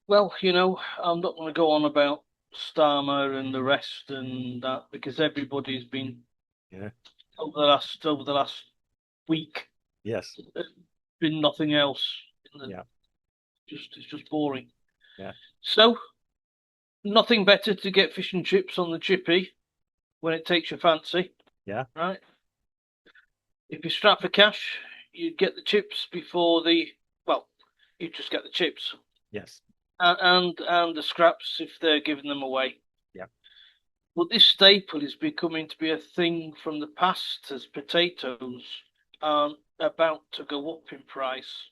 Well, I'm not going to go on about Starmer and the rest and that because everybody's been Yeah. over the last week. Yes. There's been nothing else. Yeah. It's just boring. Yeah. So nothing better to get fish and chips on the chippy when it takes your fancy, Yeah. right? If you're strapped for cash, you get the chips before well, you just get the chips Yes. and the scraps if they're giving them away. Yeah. But this staple is becoming to be a thing from the past as potatoes are about to go up in price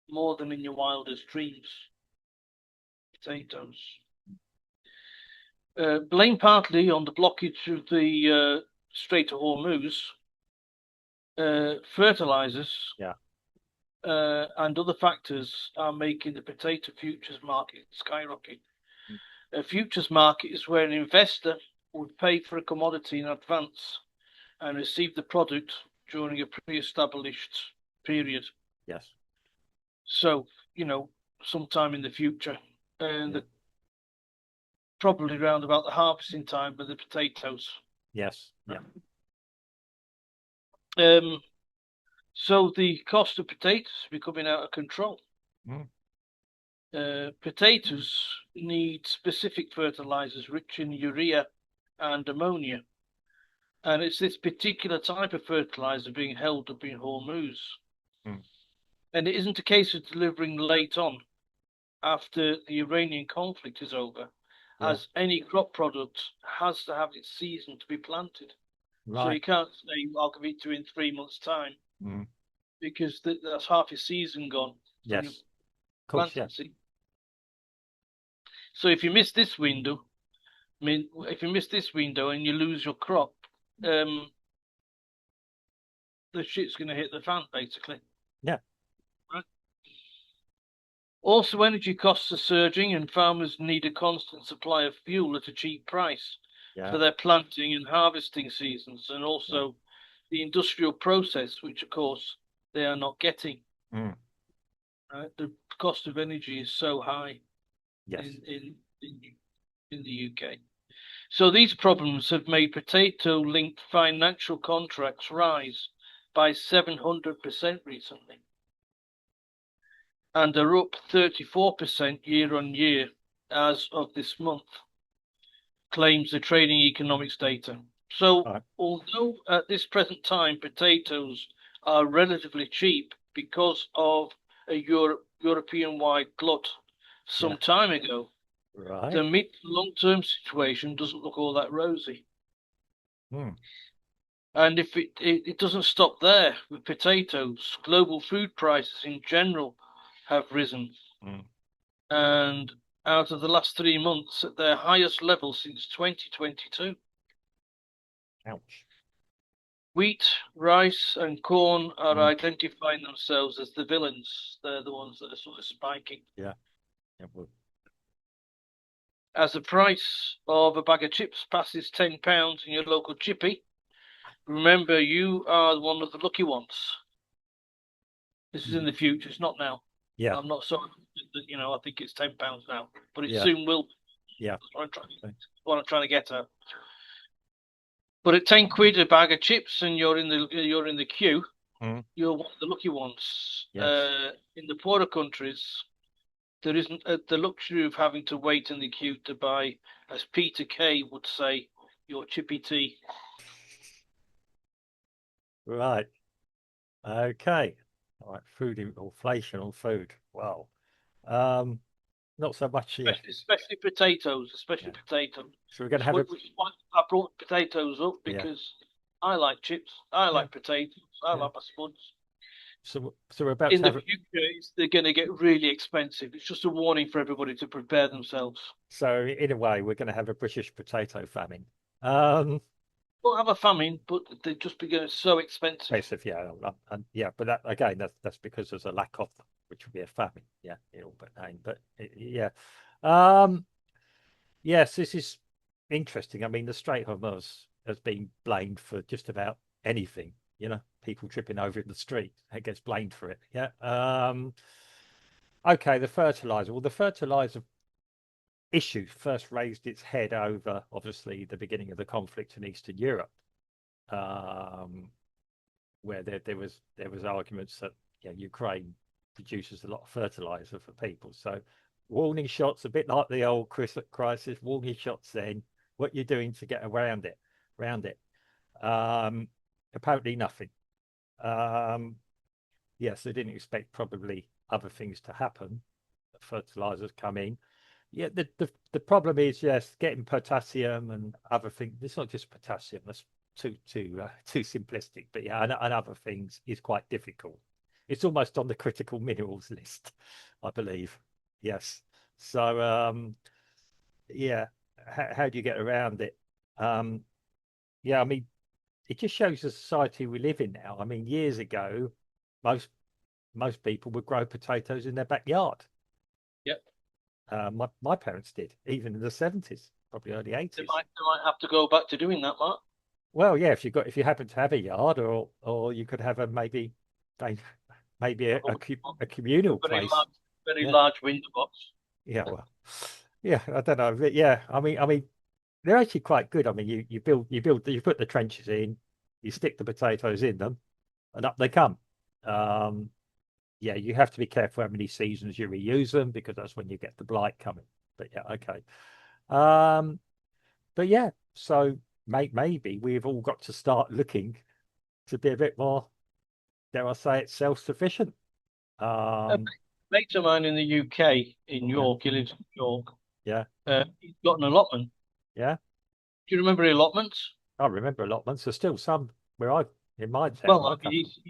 more than in your wildest dreams. Potatoes. Blame partly on the blockage of the Strait of Hormuz, fertilizers Yeah. and other factors are making the potato futures market skyrocket. Mm. A futures market is where an investor would pay for a commodity in advance and receive the product during a pre-established period. Yes. So, sometime in the future, and Yeah. probably round about the harvesting time of the potatoes. Yes. Yeah. Um, so the cost of potatoes is becoming out of control. Mm. Potatoes need specific fertilizers rich in urea and ammonia, and it's this particular type of fertilizer being held up in Hormuz. Mm. And it isn't a case of delivering late on after the Iranian conflict is over, Yeah. as any crop product has to have its season to be planted. So Right. you can't say, I'll give it to you in 3 months' time, Mm. because that's half your season gone from your Yes. Of course. Yeah. planting season. So if you miss this window, I mean, if you miss this window and you lose your crop, um, the shit's going to hit the fan, basically. Yeah. Right? Also, energy costs are surging, and farmers need a constant supply of fuel at a cheap price Yeah. for their planting and harvesting seasons, and Yeah. also the industrial process, which of course they are not getting. Mm. Right? The cost of energy is so high Yes. in in in, in the UK. So these problems have made potato-linked financial contracts rise by 700% recently, and are up 34% year on year as of this month, claims the trading economics data. So, All right. although at this present time potatoes are relatively cheap because of a European-wide glut Yeah. some time ago, Right. the mid to long-term situation doesn't look all that rosy. Mm. And if it doesn't stop there with potatoes, global food prices in general have risen. Mm. And out of the last 3 months at their highest level since 2022. Ouch. Wheat, rice, and corn are Mm. identifying themselves as the villains. They're the ones that are sort of spiking. Yeah. Yeah. Well, As the price of a bag of chips passes £10 in your local chippy, remember you are one of the lucky ones. This is in the future, it's not now. yeah. I'm not sorry that, I think it's £10 now, but it Yeah. soon will. Yeah. That's what I'm trying to get at. But at 10 quid a bag of chips and you're in the queue, Mm. you're one of the lucky ones. Yes. In the poorer countries, there isn't the luxury of having to wait in the queue to buy, as Peter Kay would say, your chippy tea. Right. Okay. All right. Food inflation on food. Wow. Um. Not so much. Yeah. Especially potatoes, especially Yeah. potatoes. So we're going to have a. Which is why I brought potatoes up Yeah. because I like chips, I Yeah. like potatoes, I Yeah. like my spuds. So we're about In to the have. future, they're going to get really expensive. It's just a warning for everybody to prepare themselves. So in a way, we're going to have a British potato famine. Um. We'll have a famine, but they just become so expensive. Expensive. Yeah. And yeah. But that again, that's because there's a lack of them, which would be a famine. Yeah. In all but name. But yeah. Um. Yes. This is interesting. I mean, the Strait of Hormuz has been blamed for just about anything. People tripping over in the street, it gets blamed for it. Yeah. Okay, the fertilizer. Well, the fertilizer. issue first raised its head over, obviously, the beginning of the conflict in Eastern Europe, um, where there was arguments that Ukraine produces a lot of fertilizer for people. So warning shots, a bit like the old crisis, warning shots. Then what you're doing to get around it. Um, Apparently nothing. Um, yes, they didn't expect probably other things to happen. Fertilizers come in. Yeah, the problem is, yes, getting potassium and other things. It's not just potassium. That's too simplistic. But yeah, and other things is quite difficult. It's almost on the critical minerals list, I believe. Yes. So yeah, how do you get around it? Um, yeah, I mean, it just shows the society we live in now. I mean, years ago, most most people would grow potatoes in their backyard. Yep. My parents did, even in the 70s, probably early They 80s. might they might have to go back to doing that, Mark. Well, yeah, if you happen to have a yard, or you could have a they- maybe Have a communal a place. very Yeah, large window box. yeah, well, yeah, I don't know. But yeah, I mean, they're actually quite good. I mean, you put the trenches in, you stick the potatoes in them, and up they come. Um, yeah, you have to be careful how many seasons you reuse them because that's when you get the blight coming. But yeah, okay. Um, but yeah, so maybe we've all got to start looking to be a bit more, dare I say it, self-sufficient. A Um, mate of mine in the UK, in yeah, York, he lives in York. yeah, He's got an allotment. yeah. Do you remember allotments? I remember allotments. There's still some where in my town Well, where I I mean, come from.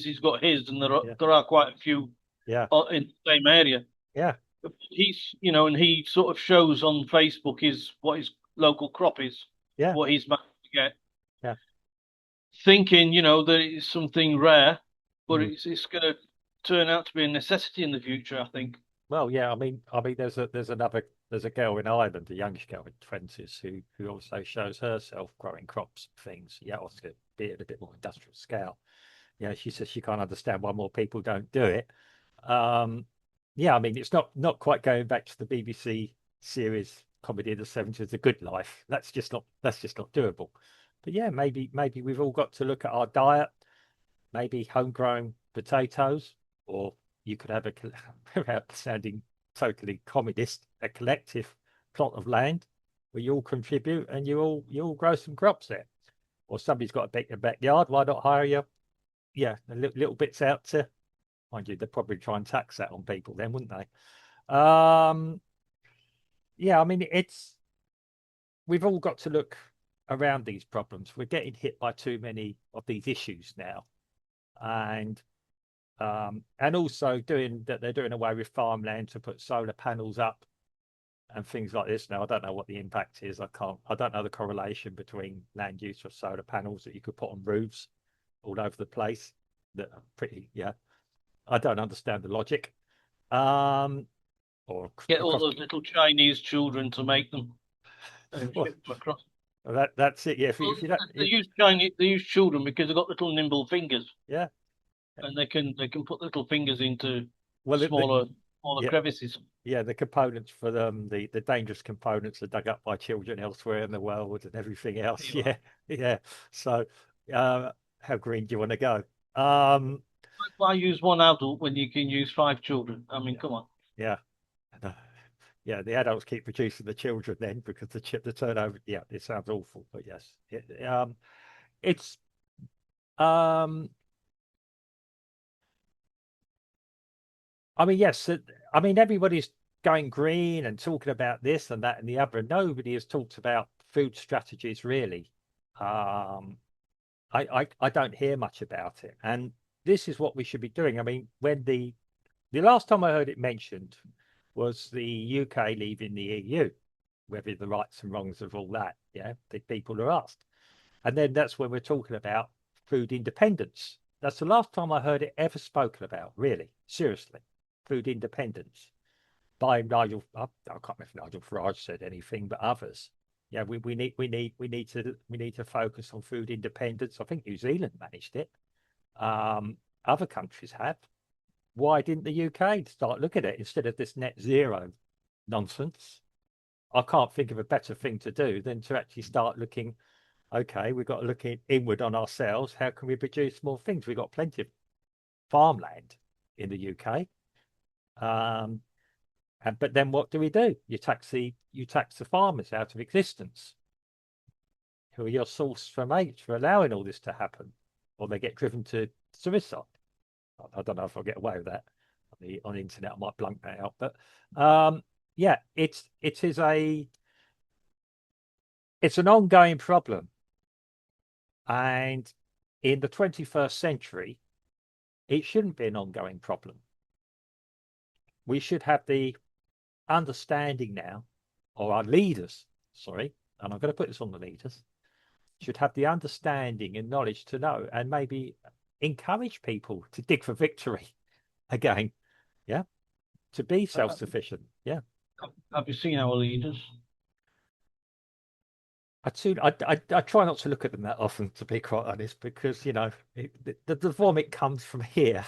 he's got his, and Yeah, there are quite a few yeah, in the same area. yeah, And he sort of shows on Facebook what his local crop is, yeah, what he's managed to get, yeah. thinking, that it's something rare, but Mm. it's going to turn out to be a necessity in the future, I think. Well, yeah. I mean, there's a girl in Ireland, a youngish girl in twenties, who also shows herself growing crops and things. Yeah, obviously, be it a bit more industrial scale. Yeah, she says she can't understand why more people don't do it. Um, yeah, I mean, it's not quite going back to the BBC series comedy of the 70s, The Good Life. That's just not doable. But yeah, maybe we've all got to look at our diet, maybe homegrown potatoes, or you could have without sounding totally communist, a collective plot of land where you all contribute and you all grow some crops there. Or somebody's got a backyard, why not hire you? Yeah, the little bits out to, mind you, they'd probably try and tax that on people then, wouldn't they? Yeah, I mean, we've all got to look around these problems. We're getting hit by too many of these issues now, and also doing that. They're doing away with farmland to put solar panels up and things like this. Now, I don't know what the impact is. I don't know the correlation between land use of solar panels that you could put on roofs all over the place. That are pretty, yeah. I don't understand the logic. Um, or Get all across. those little Chinese children to make them and Well, ship them across. that's it. Yeah, Well, if you don't, they use children because they've got little nimble fingers, yeah. and they can put little fingers into Well, smaller yeah, crevices. yeah, the components for them, the dangerous components are dug up by children elsewhere in the world and everything else. Anyway, Yeah, yeah. So, uh, how green do you want to go? Um, why use one adult when you can use five children? I mean, yeah, come on. yeah, uh, yeah. The adults keep producing the children then because the turnover. Yeah, it sounds awful, but yes, it's um. I mean, yes. I mean, everybody's going green and talking about this and that and the other, and nobody has talked about food strategies really. Um, I don't hear much about it, and this is what we should be doing. I mean, when the last time I heard it mentioned was the UK leaving the EU, whether the rights and wrongs of all that, yeah, the people are asked, and then that's when we're talking about food independence. That's the last time I heard it ever spoken about, really, seriously, food independence by Nigel. I can't remember if Nigel Farage said anything, but others. Yeah, we need to focus on food independence. I think New Zealand managed it. Other countries have. Why didn't the UK start looking at it instead of this net zero nonsense? I can't think of a better thing to do than to actually start looking. Okay, we've got to look inward on ourselves. How can we produce more things? We've got plenty of farmland in the UK. Um, but then what do? You tax the farmers out of existence, who are your source for mates for allowing all this to happen, or they get driven to suicide. I don't know if I'll get away with that on the internet. I might blank that out, but yeah, it's an ongoing problem, and in the 21st century, it shouldn't be an ongoing problem. We should have the understanding now, or our leaders, sorry, and I'm going to put this on the leaders, should have the understanding and knowledge to know and maybe encourage people to dig for victory again. Yeah. To be Uh, self-sufficient. Yeah. have you seen our leaders? I try not to look at them that often, to be quite honest, because the vomit comes from here.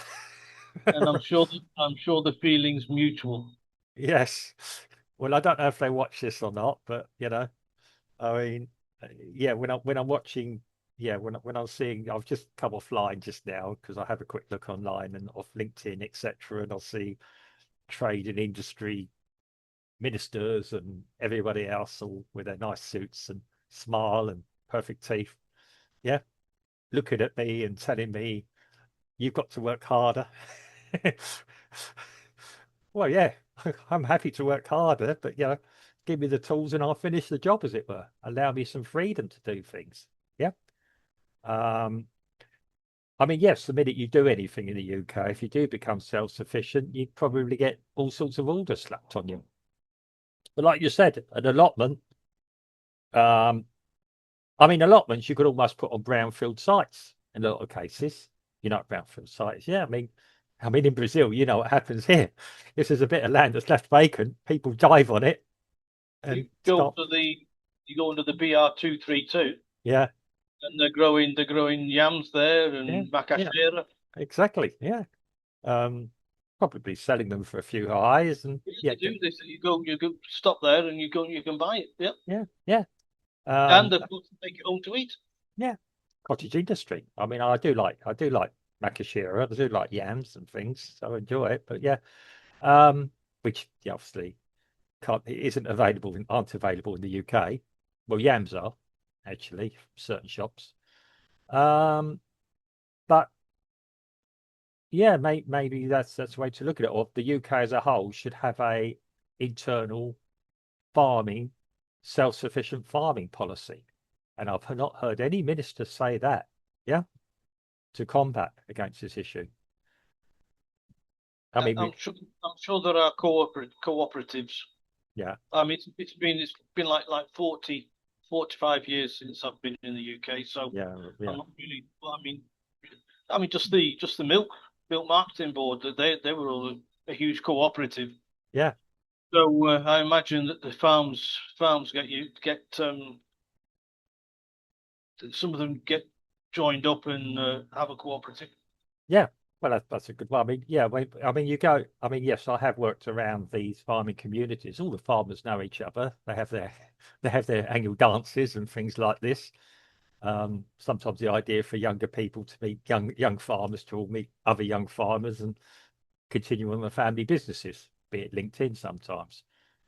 And I'm sure the feeling's mutual. Yes. Well, I don't know if they watch this or not, but I mean, yeah, when I'm watching, yeah, when I'm seeing, I've just come offline just now because I have a quick look online and off LinkedIn, etc., and I'll see trade and industry ministers and everybody else all with their nice suits and smile and perfect teeth. Yeah, looking at me and telling me you've got to work harder. Well, yeah, I'm happy to work harder, but give me the tools and I'll finish the job, as it were. Allow me some freedom to do things. Yeah. Um, I mean, yes, the minute you do anything in the UK, if you do become self-sufficient, you probably get all sorts of orders slapped on you. But like you said, an allotment, um, I mean, allotments you could almost put on brownfield sites in a lot of cases. Brownfield sites. Yeah, I mean, in Brazil, you know what happens here. If there's a bit of land that's left vacant, people dive on it You and go start. to the you go into the BR 232, Yeah, and they're growing yams there yeah, and yeah, macaxeira. exactly. Yeah, um, probably selling them for a few highs, and Yeah, yeah, they do. They say you go stop there and you can buy it. Yeah, yeah, yeah, and um, of course take it home to eat. yeah. Cottage industry. I mean, I do like macaxeira. I do like yams and things, so I enjoy it. But yeah, which obviously it isn't available aren't available in the UK. Well, yams are actually certain shops. Um, but yeah, maybe that's the way to look at it. Or the UK as a whole should have a internal farming, self-sufficient farming policy. And I've not heard any minister say that. Yeah, to combat against this issue. I mean, I'm sure. I'm sure there are cooperatives. yeah, I mean, it's been like 45 years since I've been in the UK, so yeah, I'm yeah, not really. Well, I mean, just the milk marketing board. They were all a huge cooperative. yeah, So I imagine that the farms get some of them get joined up and have a cooperative. yeah. Well, that's a good one. I mean, yeah. I mean, you go. I mean, yes, I have worked around these farming communities. All the farmers know each other. They have their annual dances and things like this. Sometimes the idea for younger people to meet young farmers to all meet other young farmers and continue on the family businesses, be it LinkedIn sometimes,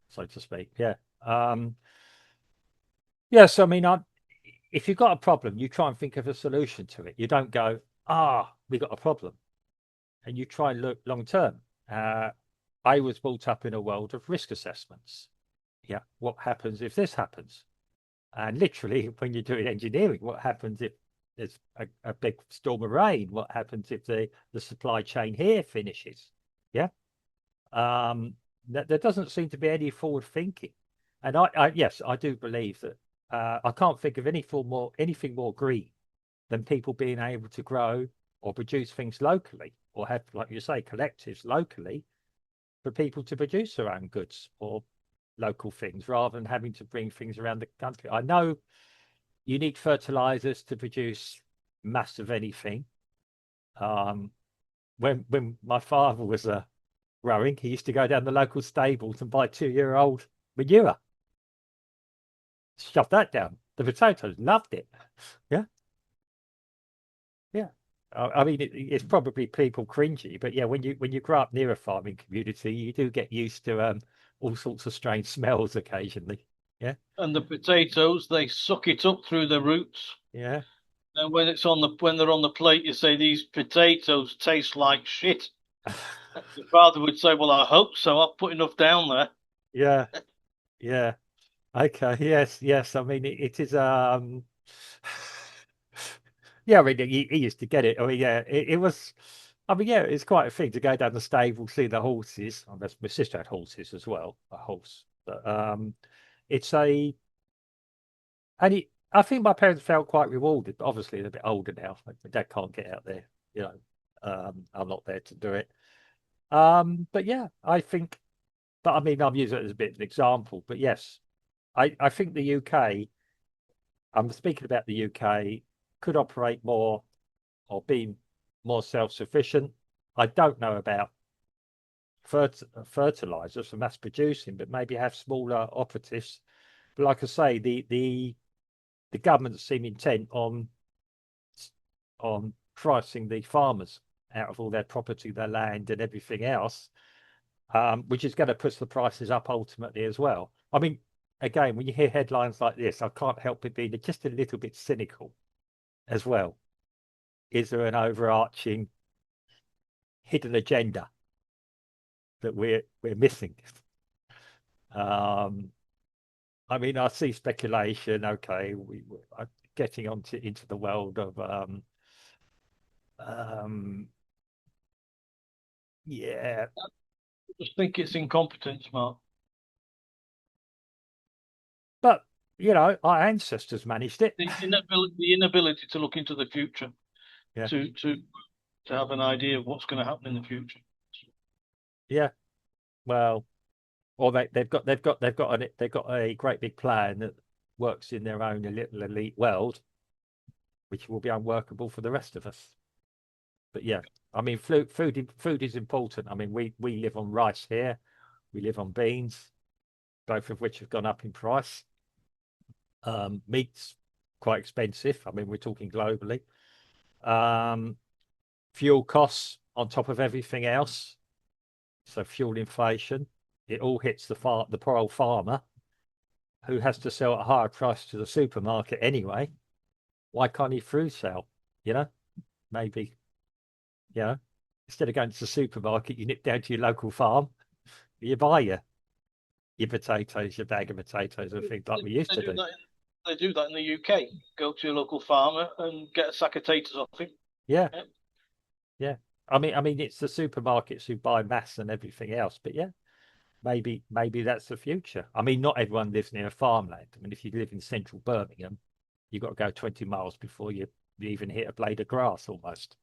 so to speak. Yeah. Yes, I mean, if you've got a problem, you try and think of a solution to it. You don't go, we got a problem, and you try and look long term. Uh, I was brought up in a world of risk assessments. Yeah, what happens if this happens? And literally, when you're doing engineering, what happens if there's a big storm of rain? What happens if the supply chain here finishes? Yeah. Um, there doesn't seem to be any forward thinking. And yes, I do believe that I can't think of anything more green than people being able to grow or produce things locally or have, like you say, collectives locally for people to produce their own goods or local things rather than having to bring things around the country. I know you need fertilizers to produce mass of anything. Um, when my father was growing, he used to go down the local stables and buy 2-year-old manure. Shove that down. The potatoes loved it. Yeah, yeah. I mean, it's probably people cringy, but yeah, when you grow up near a farming community, you do get used to all sorts of strange smells occasionally. Yeah, And the potatoes, they suck it up through the roots. yeah, And when they're on the plate, you say these potatoes taste like shit. Your father would say, "Well, I hope so. I've put enough down there." yeah, yeah. Okay, yes, yes. I mean, it is. Yeah, I mean, he used to get it. I mean, yeah, it was. I mean, yeah, it's quite a thing to go down the stable, see the horses. I mean, my sister had horses as well, a horse. But it's a, and I think my parents felt quite rewarded. But obviously, they're a bit older now. Like, my dad can't get out there. You know, I'm not there to do it. But yeah, I think. But I mean, I'm using it as a bit of an example. But yes, I think the UK. I'm speaking about the UK could operate more or be more self-sufficient. I don't know about fertilizers for mass producing, but maybe have smaller operatives. But like I say, the government seem intent on pricing the farmers out of all their property, their land, and everything else, which is going to push the prices up ultimately as well. I mean, again, when you hear headlines like this, I can't help but being just a little bit cynical as well. Is there an overarching hidden agenda that we're missing? Um, I mean, I see speculation. Okay, we're getting onto into the world of um, yeah, I just think it's incompetence, Mark. but our ancestors managed it. The inability to look into the future, Yeah, to to to have an idea of what's going to happen in the future. yeah. Well, or they've got a great big plan that works in their own little elite world, which will be unworkable for the rest of us. But yeah, I mean, food is important. I mean, we live on rice here, we live on beans, both of which have gone up in price. Meat's quite expensive. I mean, we're talking globally. Um, Fuel costs on top of everything else. So fuel inflation, it all hits the poor old farmer who has to sell at a higher price to the supermarket anyway. Why can't he through sell? You know, maybe, you know, instead of going to the supermarket, you nip down to your local farm, you buy your potatoes, your bag of potatoes and things like we used They to do do. that. They do that in the UK. Go to your local farmer and get a sack of taters off him. Yeah, Yeah. yeah. I mean, it's the supermarkets who buy mass and everything else, but yeah, maybe that's the future. I mean, not everyone lives near a farmland. I mean, if you live in central Birmingham, you've got to go 20 miles before you even hit a blade of grass almost.